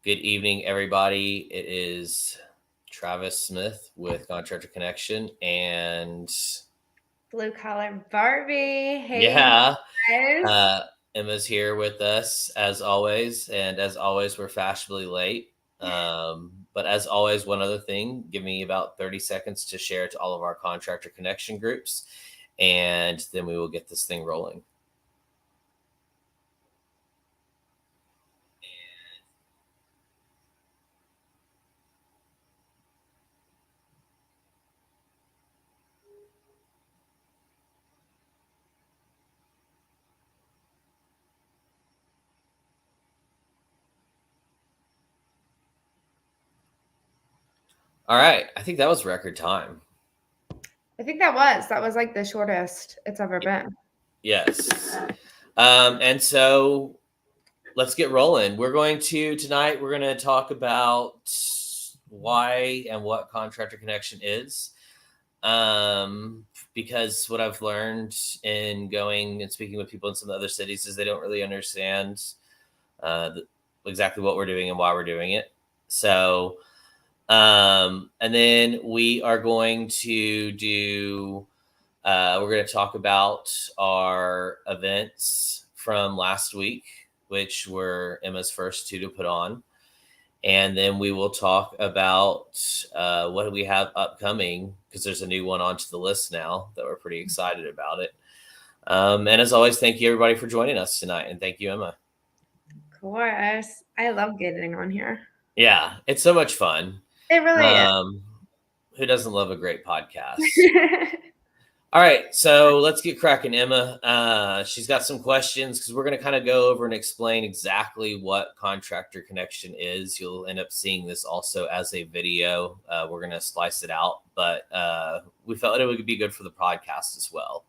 Good evening, everybody. It is Travis Smith with Contractor Connection, and Blue collar Barbie. Hey yeah, guys. uh, Emma's here with us as always, and as always, we're fashionably late. But as always, one other thing, give me about 30 seconds to share to all of our Contractor Connection groups, and then we will get this thing rolling. All right, I think that was record time. I think that was like the shortest it's ever been. Yes. And so let's get rolling. Tonight, we're going to talk about why and what Contractor Connection is. Because what I've learned in going and speaking with people in some other cities is they don't really understand exactly what we're doing and why we're doing it. So, and then we are going to we're going to talk about our events from last week, which were Emma's first two to put on. And then we will talk about what we have upcoming, because there's a new one onto the list now that we're pretty excited about it. And as always, thank you everybody for joining us tonight. And thank you, Emma. Of course. I love getting on here. Yeah, it's so much fun. It really is. Who doesn't love a great podcast? All right, so let's get cracking, Emma. She's got some questions because we're going to kind of go over and explain exactly what Contractor Connection is. You'll end up seeing this also as a video. We're going to slice it out, but we felt it would be good for the podcast as well.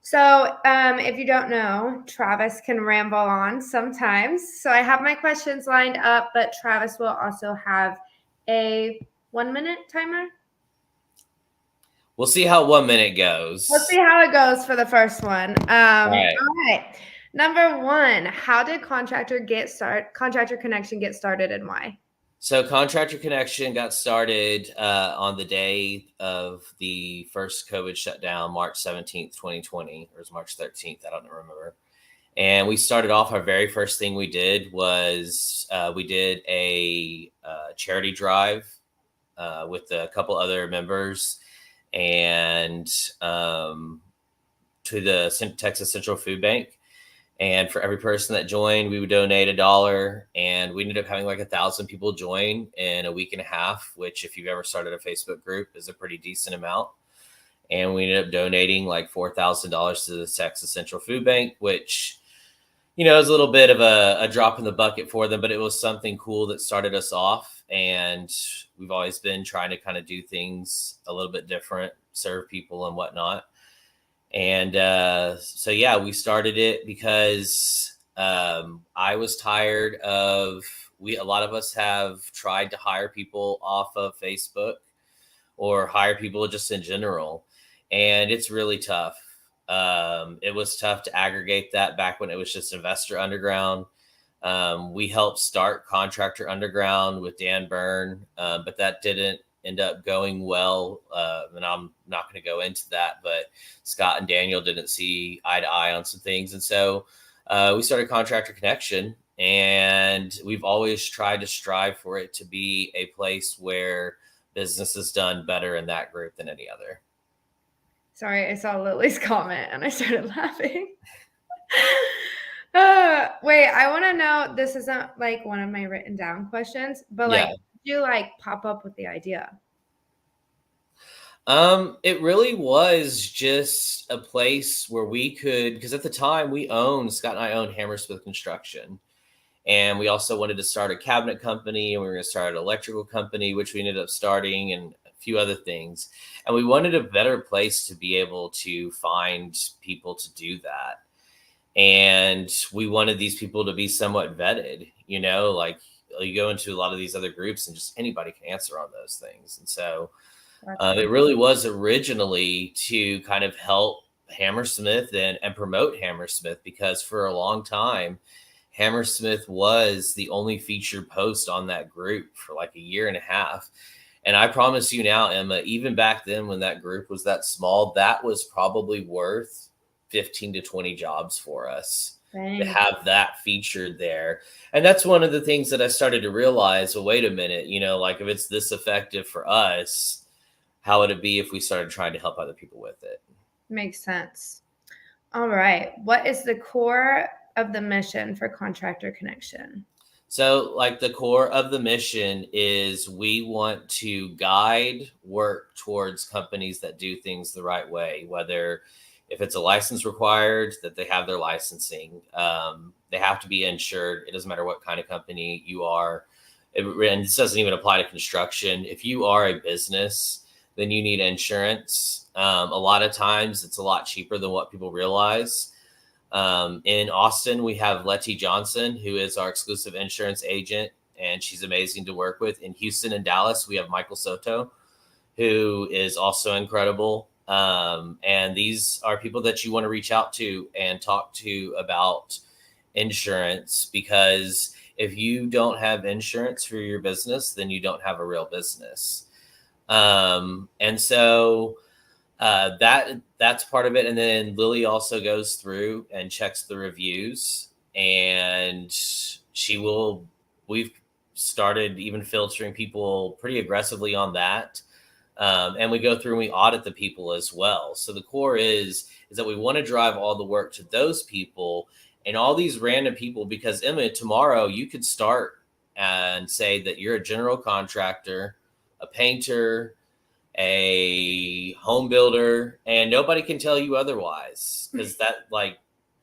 So, if you don't know, Travis can ramble on sometimes. So I have my questions lined up, but Travis will also have a 1 minute timer. We'll see how 1 minute goes. Let's see how it goes for the first one. All right. Number one, how did Contractor Connection get started and why? So Contractor Connection got started on the day of the first COVID shutdown, March 17th, 2020, or it was March 13th. I don't remember. And we started off, our very first thing we did was we did a charity drive with a couple other members and to the Texas Central Food Bank. And for every person that joined, we would donate $1. And we ended up having like 1,000 people join in a week and a half, which if you've ever started a Facebook group is a pretty decent amount. And we ended up donating like $4,000 to the Texas Central Food Bank, which, you know, is a little bit of a drop in the bucket for them, but it was something cool that started us off. And we've always been trying to kind of do things a little bit different, serve people and whatnot. And so, yeah, we started it because I was tired of, a lot of us have tried to hire people off of Facebook or hire people just in general. And it's really tough. It was tough to aggregate that back when it was just Investor Underground. We helped start Contractor Underground with Dan Byrne, but that didn't end up going well. And I'm not going to go into that, but Scott and Daniel didn't see eye to eye on some things. And so we started Contractor Connection, and we've always tried to strive for it to be a place where business is done better in that group than any other. Sorry, I saw Lily's comment and I started laughing. Wait, I want to know, this isn't like one of my written down questions, but like, did you like pop up with the idea? It really was just a place where we could, because at the time Scott and I owned Hammersmith Construction, and we also wanted to start a cabinet company, and we were going to start an electrical company, which we ended up starting, and a few other things. And we wanted a better place to be able to find people to do that. And we wanted these people to be somewhat vetted, you know, like you go into a lot of these other groups and just anybody can answer on those things. And so it really was originally to kind of help Hammersmith and promote Hammersmith, because for a long time, Hammersmith was the only featured post on that group for like a year and a half. And I promise you now, Emma, even back then when that group was that small, that was probably worth 15 to 20 jobs for us to Dang. have that featured there. And that's one of the things that I started to realize, well, wait a minute, like if it's this effective for us, how would it be if we started trying to help other people with it? Makes sense. All right. What is the core of the mission for Contractor Connection? So, like, the core of the mission is we want to guide work towards companies that do things the right way, whether if it's a license required, that they have their licensing. They have to be insured. It doesn't matter what kind of company you are. And this doesn't even apply to construction. If you are a business, then you need insurance. A lot of times it's a lot cheaper than what people realize. In Austin, we have Letty Johnson, who is our exclusive insurance agent, and she's amazing to work with. In Houston and Dallas, we have Michael Soto, who is also incredible. And these are people that you want to reach out to and talk to about insurance, because if you don't have insurance for your business, then you don't have a real business. And so that's part of it. And then Lily also goes through and checks the reviews, and we've started even filtering people pretty aggressively on that. And we go through and we audit the people as well. So the core is that we want to drive all the work to those people and all these random people, because Emma, tomorrow you could start and say that you're a general contractor, a painter, a home builder, and nobody can tell you otherwise, because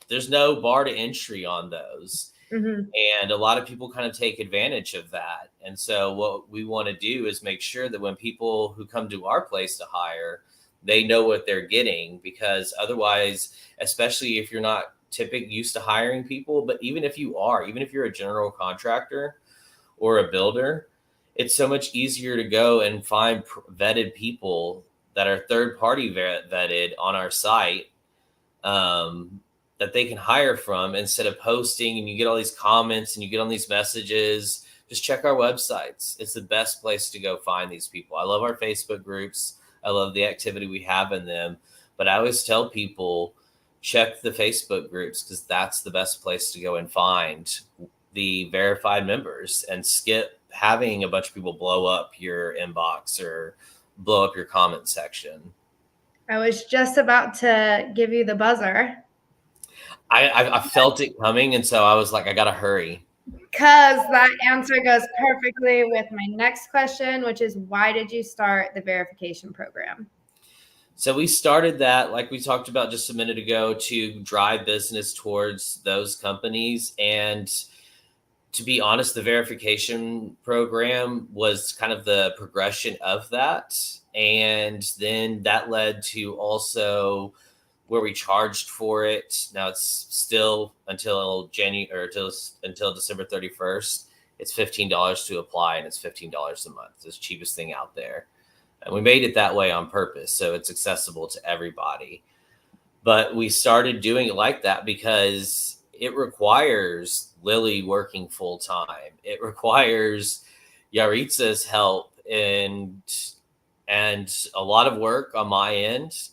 there's no bar to entry on those. Mm-hmm. And a lot of people kind of take advantage of that. And so what we want to do is make sure that when people who come to our place to hire, they know what they're getting, because otherwise, especially if you're not typically used to hiring people, but even if you're a general contractor or a builder, it's so much easier to go and find vetted people that are third-party vetted on our site, that they can hire from, instead of posting and you get all these comments and you get on these messages. Just check our websites. It's the best place to go find these people. I love our Facebook groups. I love the activity we have in them. But I always tell people, check the Facebook groups, because that's the best place to go and find the verified members, and skip having a bunch of people blow up your inbox or blow up your comment section. I was just about to give you the buzzer. I felt it coming, and so I was like, I gotta hurry. Because that answer goes perfectly with my next question, which is, why did you start the verification program? So we started that, like we talked about just a minute ago, to drive business towards those companies. And to be honest, the verification program was kind of the progression of that. And then that led to also where we charged for it. Now it's still until until December 31st. It's $15 to apply, and it's $15 a month. It's the cheapest thing out there. And we made it that way on purpose, so it's accessible to everybody. But we started doing it like that because it requires Lily working full time. It requires Yaritza's help and a lot of work on my end.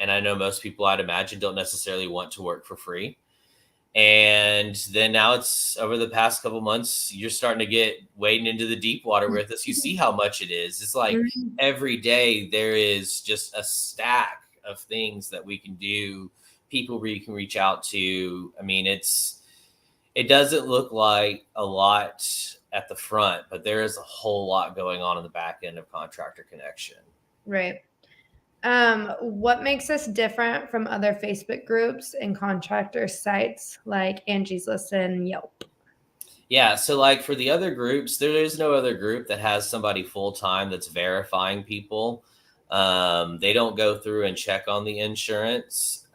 And I know most people, I'd imagine, don't necessarily want to work for free. And then now it's over the past couple months, you're starting to get wading into the deep water with us. You see how much it is. It's like every day there is just a stack of things that we can do, people we can reach out to. I mean, it doesn't look like a lot at the front, but there is a whole lot going on in the back end of Contractor Connection. Right. What makes us different from other Facebook groups and contractor sites like Angie's List and Yelp? Yeah, so like for the other groups, there is no other group that has somebody full time that's verifying people. They don't go through and check on the insurance,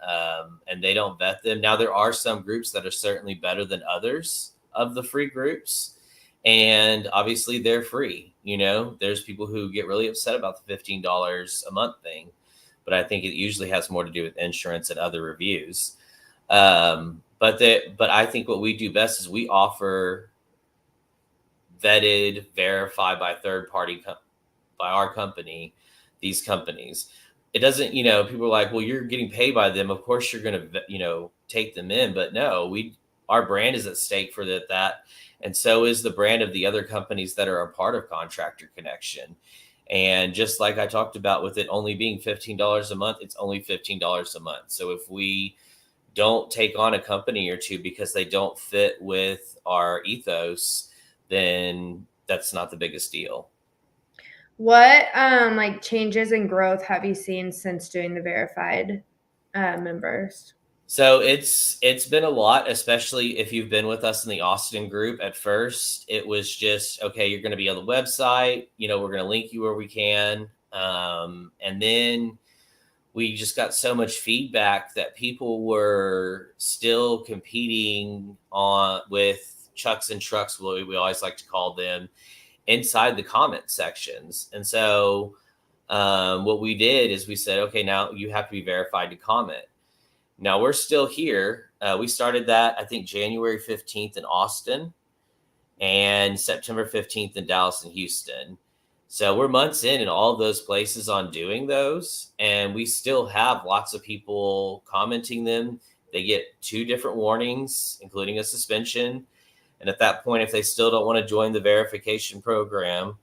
and they don't vet them. Now, there are some groups that are certainly better than others of the free groups, and obviously they're free. You know, there's people who get really upset about the $15 a month thing, but I think it usually has more to do with insurance and other reviews. But I think what we do best is we offer vetted, verified by third party by our company, these companies. It doesn't, people are like, well, you're getting paid by them. Of course you're going to, take them in, but no, our brand is at stake for that. And so is the brand of the other companies that are a part of Contractor Connection. And just like I talked about with it only being $15 a month, it's only $15 a month. So if we don't take on a company or two because they don't fit with our ethos, then that's not the biggest deal. What like changes in growth have you seen since doing the verified members? So it's been a lot, especially if you've been with us in the Austin group. At first, it was just, okay, you're going to be on the website, we're going to link you where we can. And then we just got so much feedback that people were still competing with Chucks and Trucks, what we always like to call them, inside the comment sections. And so what we did is we said, okay, now you have to be verified to comment. Now we're still here. We started that, I think, January 15th in Austin and September 15th in Dallas and Houston. So we're months in all of those places on doing those. And we still have lots of people commenting them. They get 2 different warnings, including a suspension. And at that point, if they still don't want to join the verification program,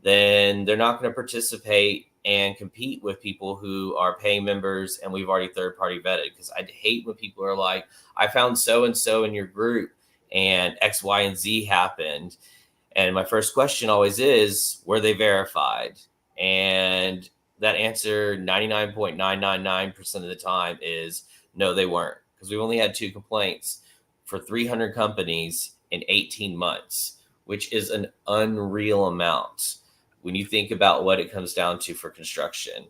then they're not going to participate and compete with people who are paying members and we've already third-party vetted. Because I hate when people are like, I found so-and-so in your group and X, Y, and Z happened. And my first question always is, were they verified? And that answer 99.999% of the time is no, they weren't. Because we've only had 2 complaints for 300 companies in 18 months, which is an unreal amount when you think about what it comes down to for construction.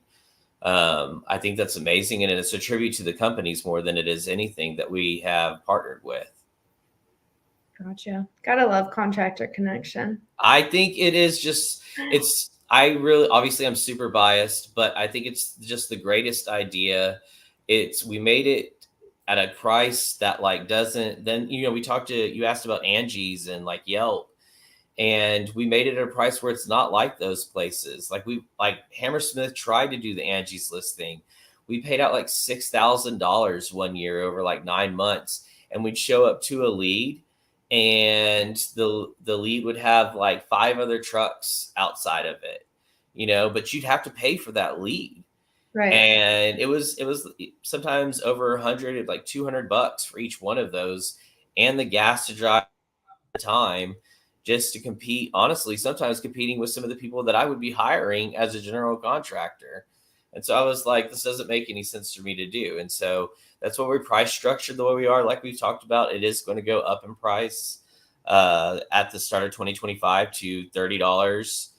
I think that's amazing. And it's a tribute to the companies more than it is anything that we have partnered with. Gotcha. Gotta love Contractor Connection. I think it is just, obviously I'm super biased, but I think it's just the greatest idea. We made it at a price that doesn't, then, you asked about Angie's and Yelp. And we made it at a price where it's not like those places. Hammersmith tried to do the Angie's List thing. We paid out $6,000 one year over 9 months. And we'd show up to a lead and the lead would have 5 other trucks outside of it, but you'd have to pay for that lead. Right. And it was sometimes over 100, $200 for each one of those. And the gas to drive the time, just to compete, honestly, sometimes competing with some of the people that I would be hiring as a general contractor. And so I was like, this doesn't make any sense for me to do. And so that's why we price structured the way we are. Like we've talked about, it is going to go up in price at the start of 2025 to $30,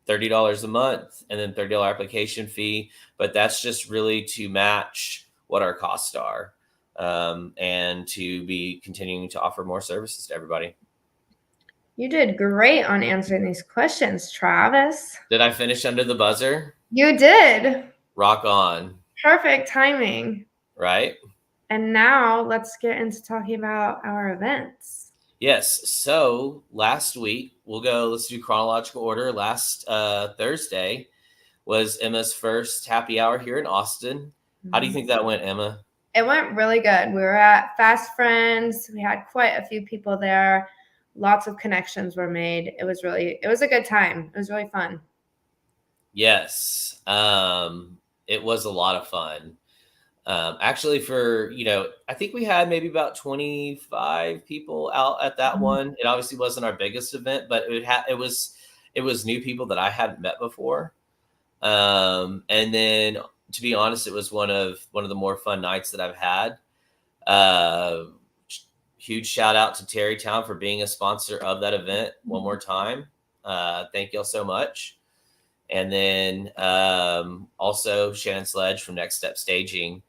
$30 a month, and then $30 application fee. But that's just really to match what our costs are. And to be continuing to offer more services to everybody. You did great on answering these questions, Travis. Did I finish under the buzzer? You did. Rock on. Perfect timing. Right? And now let's get into talking about our events. Yes. So last week, let's do chronological order. Last Thursday was Emma's first happy hour here in Austin. How do you think that went, Emma? It went really good. We were at Fast Friends. We had quite a few people there. Lots of connections were made. It was a good time. It was really fun. Yes. It was a lot of fun. Actually I think we had maybe about 25 people out at that one. It obviously wasn't our biggest event, but it was new people that I hadn't met before. And then, to be honest, it was one of the more fun nights that I've had. Huge shout out to Terrytown for being a sponsor of that event one more time. Thank y'all so much. And then also Shannon Sledge from Next Step Staging,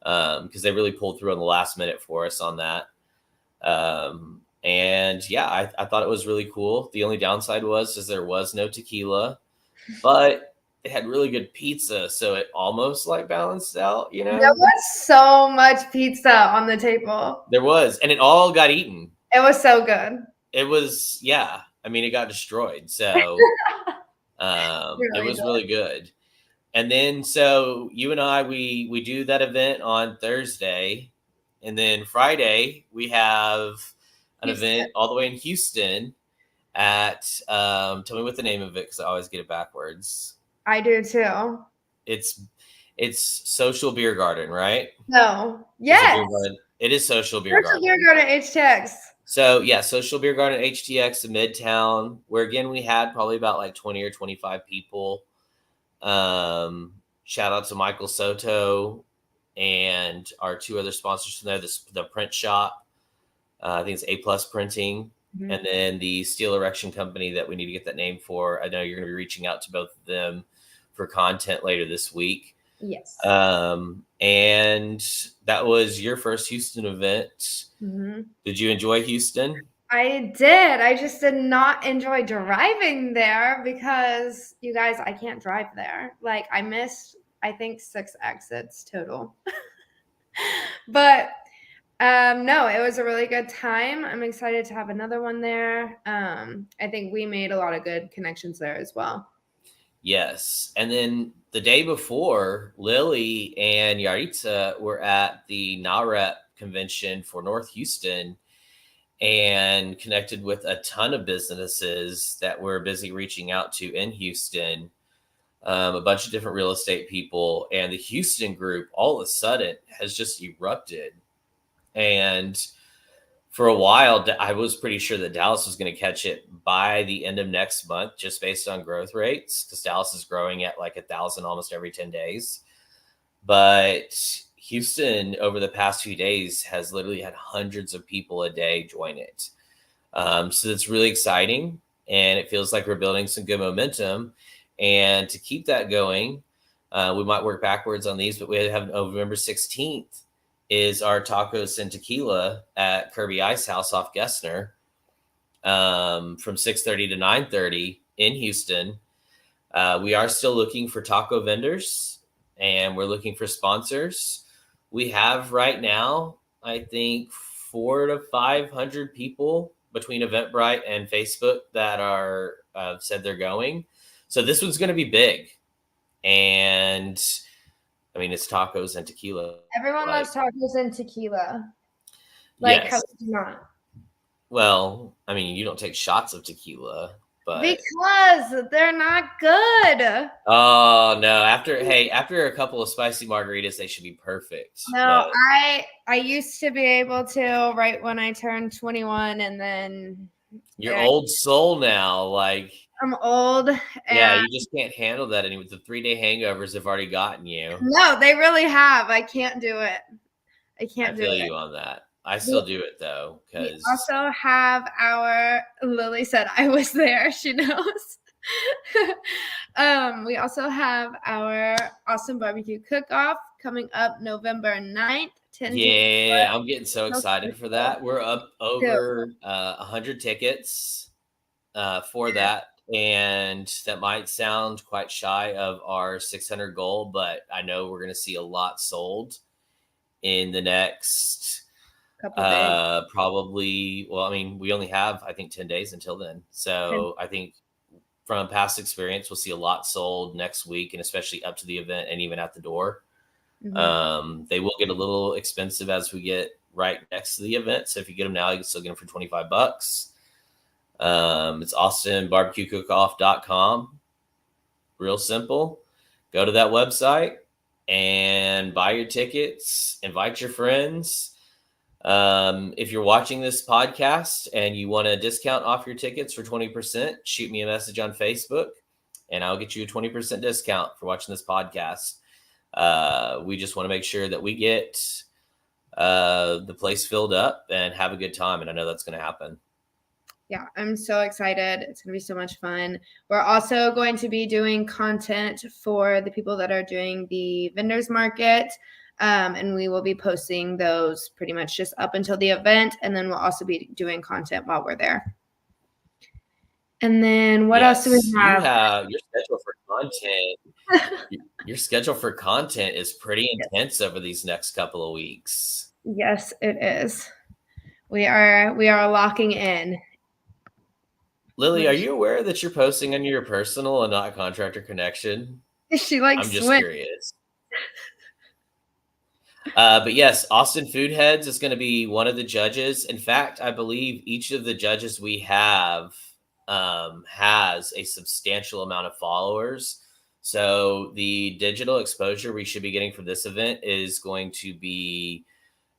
because they really pulled through on the last minute for us on that. And yeah, I thought it was really cool. The only downside was there was no tequila, but it had really good pizza, so it almost like balanced out, you know? There was so much pizza on the table. There was, and it all got eaten. It was so good. It was, yeah. I mean, it got destroyed. So it was really good. And then so you and I, we do that event on Thursday, and then Friday we have an event all the way in Houston at tell me what the name of it, because I always get it backwards. I do too. It's Social Beer Garden, right? No. Yes. It is Social Beer Garden. Social Beer Garden HTX. So yeah, Social Beer Garden HTX in Midtown, where again we had probably about like 20 or 25 people. Shout out to Michael Soto and our two other sponsors from there, the print shop. I think it's A+ Printing, and then the Steel Erection Company that we need to get that name for. I know you're going to be reaching out to both of them for content later this week. Yes. And that was your first Houston event. Did you enjoy Houston? I did. I just did not enjoy driving there because, you guys, I can't drive there. Like, I missed, I think, 6 exits total. But no, it was a really good time. I'm excited to have another one there. I think we made a lot of good connections there as well. Yes. And then the day before, Lily and Yaritza were at the NAREP convention for North Houston and connected with a ton of businesses that we're busy reaching out to in Houston, a bunch of different real estate people. And the Houston group all of a sudden has just erupted. And for a while, I was pretty sure that Dallas was going to catch it by the end of next month, just based on growth rates, because Dallas is growing at like 1,000 almost every 10 days. But Houston, over the past few days, has literally had hundreds of people a day join it. So it's really exciting, and it feels like we're building some good momentum. And to keep that going, we might work backwards on these, but we have November 16th is our tacos and tequila at Kirby Ice House off Gessner, from 6:30 to 9:30 in Houston. We are still looking for taco vendors, and we're looking for sponsors. We have right now, I think, 400 to 500 people between Eventbrite and Facebook that are said they're going. So this one's going to be big. And I mean, it's tacos and tequila. Everyone loves tacos and tequila. Like, yes. How do you not? Well, I mean, you don't take shots of tequila, but because they're not good. Oh no! After a couple of spicy margaritas, they should be perfect. No, I used to be able to right when I turned 21, and then you're old soul now. Like, I'm old. Yeah, you just can't handle that anymore. The 3-day hangovers have already gotten you. No, they really have. I can't do it. I can't do it. I feel you on that. I still do it though. We also have Lily said I was there. She knows. We also have our awesome barbecue cook-off coming up November 9th. Yeah, I'm getting so excited for that. We're up over 100 tickets for that. And that might sound quite shy of our 600 goal, but I know we're going to see a lot sold in the next couple days. Probably. Well, I mean, we only have, I think, 10 days until then. So I think from past experience, we'll see a lot sold next week, and especially up to the event and even at the door. They will get a little expensive as we get right next to the event. So if you get them now, you can still get them for $25. It's austinbarbecuecookoff.com. Real simple. Go to that website and buy your tickets, invite your friends. If you're watching this podcast and you want a discount off your tickets for 20%, shoot me a message on Facebook and I'll get you a 20% discount for watching this podcast. We just want to make sure that we get the place filled up and have a good time. And I know that's going to happen. Yeah, I'm so excited. It's going to be so much fun. We're also going to be doing content for the people that are doing the vendors market. And we will be posting those pretty much just up until the event. And then we'll also be doing content while we're there. And then what else do we have? You have your schedule for content Your schedule for content is pretty Yes. intense over these next couple of weeks. Yes, it is. We are locking in. Lily, are you aware that you're posting on your personal and not Contractor Connection? She likes I'm just swim. curious. But yes, Austin Food Heads is going to be one of the judges. In fact, I believe each of the judges we have has a substantial amount of followers. So the digital exposure we should be getting from this event is going to be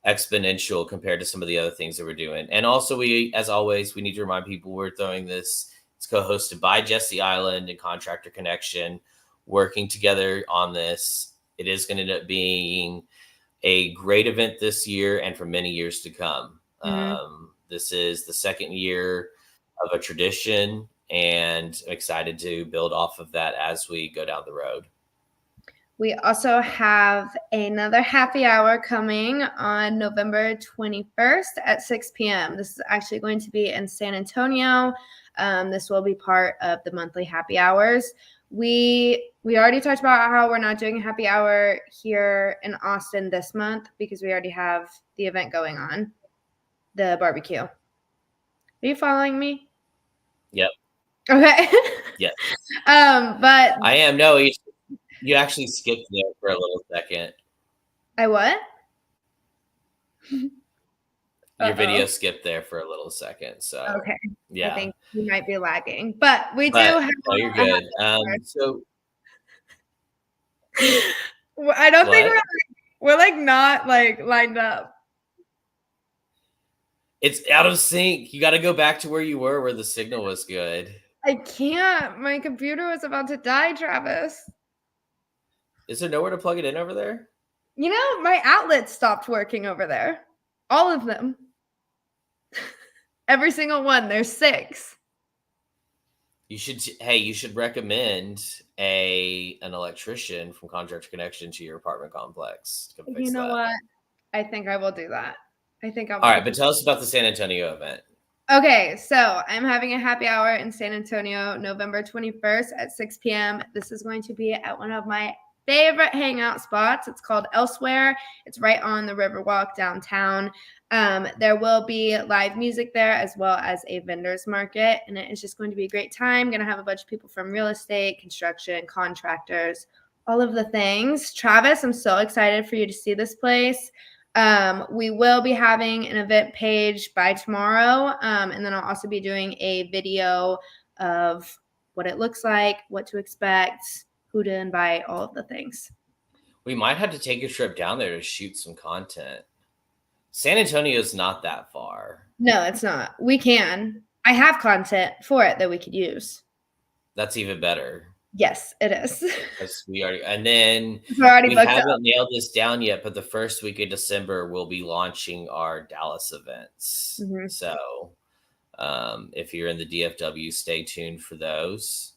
exponential compared to some of the other things that we're doing. And also, we, as always, we need to remind people we're throwing this. It's co-hosted by Jesse Island and Contractor Connection, working together on this. It is going to end up being a great event this year and for many years to come. This is the second year of a tradition, and I'm excited to build off of that as we go down the road. We also have another happy hour coming on November 21st at 6 p.m. This is actually going to be in San Antonio. This will be part of the monthly happy hours. We already talked about how we're not doing a happy hour here in Austin this month because we already have the event going on, the barbecue. Are you following me? Yep. Okay. Yes. But I am. No, you actually skipped there for a little second. I what? Your video skipped there for a little second. So okay. Yeah. I think we might be lagging, but we do have. No, you're good. So I don't think we're like not like lined up. It's out of sync. You got to go back to where you were, where the signal was good. I can't. My computer was about to die, Travis. Is there nowhere to plug it in over there? You know, my outlets stopped working over there. All of them. Every single one. There's 6. You should recommend an electrician from Contractor Connection to your apartment complex. You know what? I think I will do that. I think I'll. All right, but tell us about the San Antonio event. Okay, so I'm having a happy hour in San Antonio, November 21st at 6 p.m. This is going to be at one of my favorite hangout spots. It's called Elsewhere. It's right on the Riverwalk downtown. There will be live music there as well as a vendor's market, and it is just going to be a great time. I'm going to have a bunch of people from real estate, construction, contractors, all of the things. Travis, I'm so excited for you to see this place. We will be having an event page by tomorrow, and then I'll also be doing a video of what it looks like, what to expect, who to invite, all of the things. We might have to take a trip down there to shoot some content. San Antonio is not that far. No, it's not. We can. I have content for it that we could use. That's even better. Yes, it is. Because we haven't nailed this down yet, but the first week of December we'll be launching our Dallas events. Mm-hmm. So if you're in the DFW, stay tuned for those.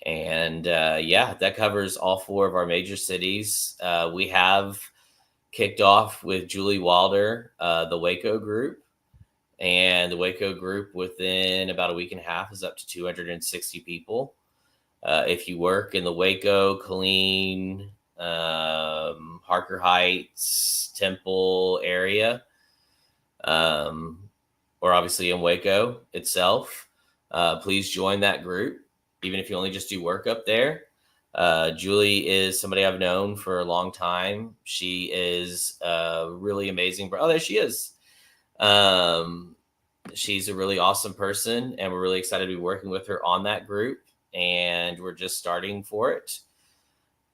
And that covers all 4 of our major cities. We have kicked off with Julie Wilder, the Waco group. And the Waco group within about a week and a half is up to 260 people. If you work in the Waco, Killeen, Harker Heights, Temple area, or obviously in Waco itself, please join that group, even if you only just do work up there. Julie is somebody I've known for a long time. She is really amazing. Oh, there she is. She's a really awesome person, and we're really excited to be working with her on that group. And we're just starting for it.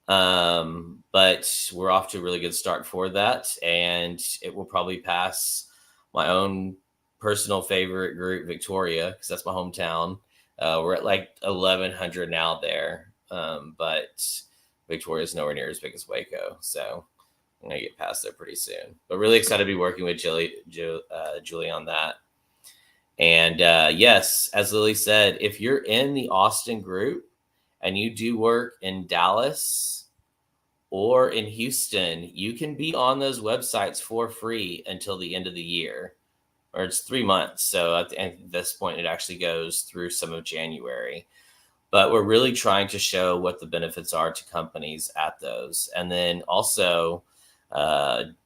But we're off to a really good start for that. And it will probably pass my own personal favorite group, Victoria, because that's my hometown. We're at like 1,100 now there. But Victoria is nowhere near as big as Waco. So I'm going to get past there pretty soon. But really excited to be working with Julie on that. And yes, as Lily said, if you're in the Austin group and you do work in Dallas or in Houston, you can be on those websites for free until the end of the year, or it's 3 months. So at this point, it actually goes through some of January. but we're really trying to show what the benefits are to companies at those. And then also,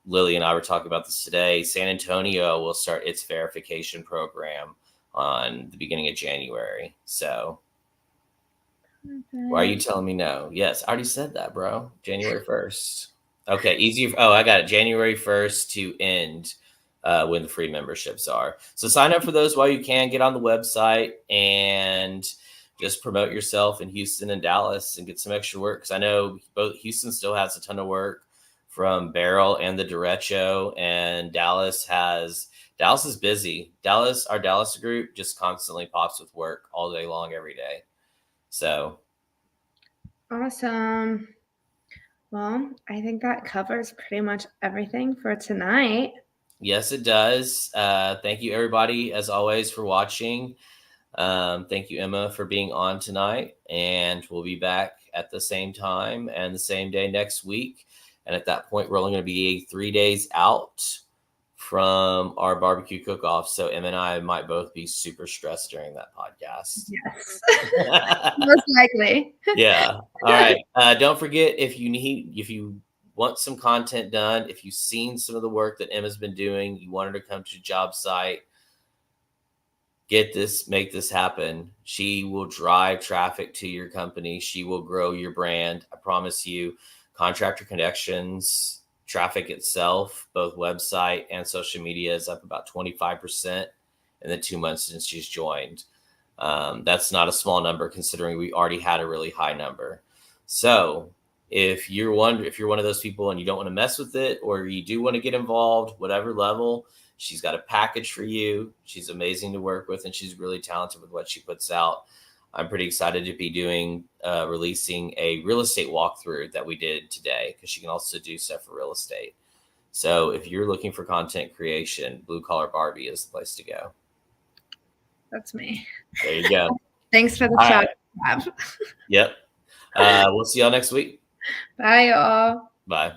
Lily and I were talking about this today. San Antonio will start its verification program on the beginning of January. So why are you telling me no? Yes, I already said that, bro. January 1st. Okay, easy. Oh, I got it. January 1st to end when the free memberships are. So sign up for those while you can. Get on the website and just promote yourself in Houston and Dallas and get some extra work. Because I know both Houston still has a ton of work from Barrel and the Derecho, and Dallas is busy. Our Dallas group just constantly pops with work all day long, every day. So awesome. Well, I think that covers pretty much everything for tonight. Yes, it does. Thank you, everybody, as always, for watching. Thank you, Emma, for being on tonight. And we'll be back at the same time and the same day next week. And at that point, we're only going to be 3 days out from our barbecue cook-off. So Emma and I might both be super stressed during that podcast. Yes, most likely. Yeah. All right. Don't forget, if you want some content done, if you've seen some of the work that Emma's been doing, you want her to come to a job site, make this happen. She will drive traffic to your company. She will grow your brand. I promise you. Contractor Connections traffic itself, both website and social media, is up about 25% in the 2 months since she's joined. That's not a small number considering we already had a really high number. So if you're one of those people and you don't want to mess with it, or you do want to get involved, whatever level, she's got a package for you. She's amazing to work with, and she's really talented with what she puts out. I'm pretty excited to be releasing a real estate walkthrough that we did today, because she can also do stuff for real estate. So if you're looking for content creation, Blue Collar Barbie is the place to go. That's me. There you go. Thanks for the shout out. Yep. We'll see y'all next week. Bye, y'all. Bye.